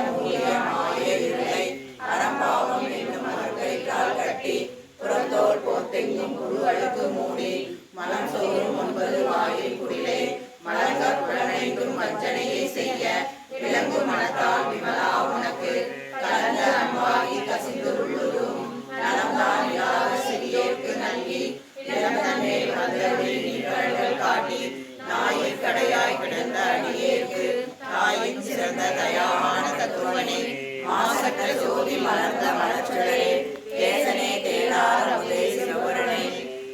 மூடிய மாய இருளை அறம்பாவம் என்னும் மறுக்கயிற்றால் கட்டி புறத்தோல் போர்த்தெங்கும் புழு அழுக்கு மூடி மலம் சோறும் 9 வாயில் குடிலை மலங்க புலனைந்தும் வஞ்சனையை செய்ய விளங்கு மனத்தால் விமலா உனக்கு கலந்த அன்பாகி கசிந்து உள்ளுதும் நலம்தான் இல்லாத சிறியோர்க்கு நல்கி இளந்தன்மை வந்தருளி நீர்கள் காட்டி நாயிற் கடையாய் கிடந்த அடியேற்கு தாயின் சிறந்த தயாவான தத்துவனே மாசற்ற ஜோதி மலர்ந்த மலச்சுடரே தேசனே தேடார முதே சிவபுரனே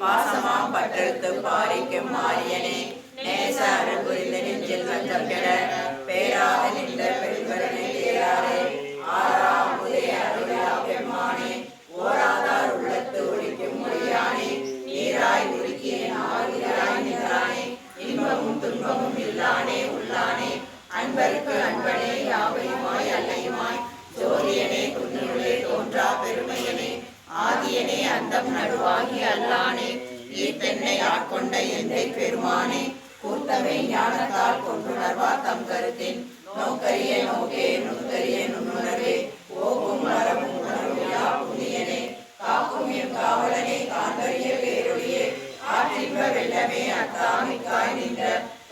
பாசமாம் பட்டெடுத்து பாரிக்கும் மாரியனே நேச அருள் புரிந்த நெஞ்சில் வஞ்சம் கெட பேராக நின்ற பெருங்கருணை தேராரே ஆரா முதே அருளா பெம்மானே ஓராதார் உள்ளத்து ஒழிக்கும் மொழியானே நீராய் உருக்கிய நாராய் நின்றானே இன்பமும் துன்பமும் இல்லானே உள்ளானே அன்பருக்கு அன்பனே யாவையுமாய் அல்லையுமாய் ஜோதியனே துன்னுள்ளே தோன்றா பெருமையனே ஆதியனே அந்தம் நடுவாகி அல்லானே ஈர்த்தென்னை ஆட்கொண்ட எந்தை பெருமானே கூர்த்தமை ஞானத்தால் கொண்டுணர்வார் தம் கருத்தின் நோக்கரிய நோக்கே நுண்கரிய நுண்ணுணர்வே ஓகும் மரபும் உணர்வுயா புனியனே காக்கும் எம் காவலனே காண்கரிய பேரொழியே ஆற்றின்ப வெள்ளமே அத்தாமிக்காய் நின்ற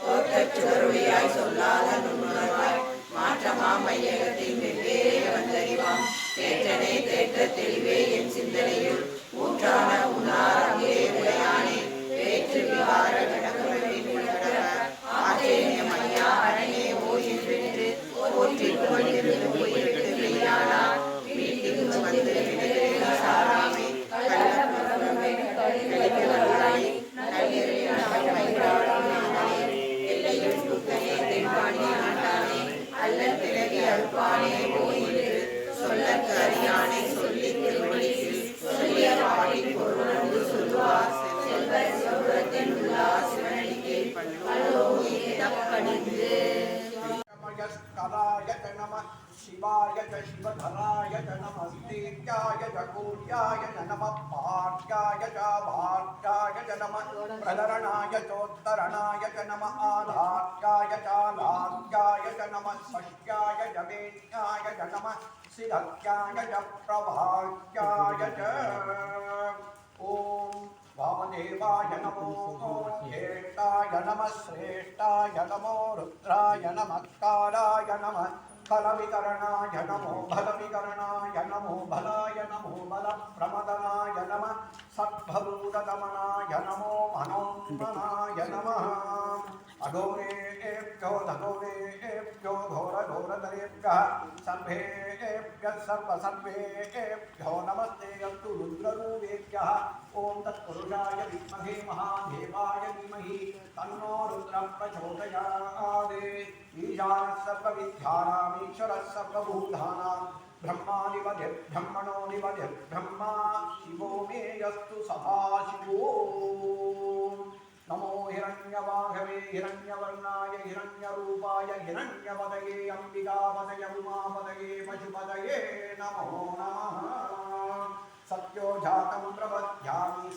தோற்றச் சுடரொழியாய் சொல்லாத நுண்ணுணர்வாய் மாற்றமா மையகத்தின் வெவ்வேறே வந்தறிவாம் தேற்றனே தேற்ற தெளிவே என் சிந்தனையுள் ஊற்றான உணார் அங்கே உடையானே வேற்று விகார கடகமின் உலகடக ஆச்சேனியம் ஐயா அரணே ஓயில் வென்று போற்றி புகழ்கிறது போய்விட்டு வெய்யானா வீட்டுக்கு வந்து விடையில சாராமே கழிக்க வல்லாய் எல்லையில் புத்தனே தென்பாணி ஆண்டானே அல்லல் பிறகி அழுப்பானே ஓயின்று சொல்லற்கு அறியானை சொல்லி திருவழியில் சொல்லிய பாடின் பொருளோடு சொல்லுவார் செல்வர் சிவபுரத்தில் உள்ளார் சிவனடிக்கே பணிந்து शिवाय च शिवधराय च नमस्तेत्याय च कूर्याय च नमः पार्याय च भार्याय च नमः प्रलरणाय चोत्तरणाय च नमः आधार्याय च लार्याय च नमः षष्ट्याय च वेद्याय च नमः सिद्धत्याय च प्रभात्याय च ॐ वामदेवाय नमो ज्येष्ठाय नमः श्रेष्ठाय नमो रुद्राय नमः कालाय नमः फलविकरणाय नमो बलविकरणाय नमो बलाय नमो बलप्रमदनाय नमः सद्भरूतदमनाय नमो मनोन्मनाय नमः अघोरेभ्यो धघोरेभ्यो घोरघोरतरेभ्यः सर्वेभ्यः सर्वसर्वेभ्यो नमस्ते अस्तु रुद्ररूपेभ्यः ॐ तत्पुरुषाय विद्महे महादेवाय धीमहि तन्नो रुद्रः प्रचोदयात् ईशानः सर्वविद्यानामीश्वरः सर्वभूतानां ब्रह्मादिपतिर्ब्रह्मणोऽधिपतिर्ब्रह्मा शिवो मे यस्तु सदाशिवो नमो हिरण्यवाहवे हिरण्यवर्णाय हिरण्यरूपाय हिरण्यपदये अम्बिकापदये उमापदये पशुपदये नमो नमः सत्यो जातं प्रपद्यामि।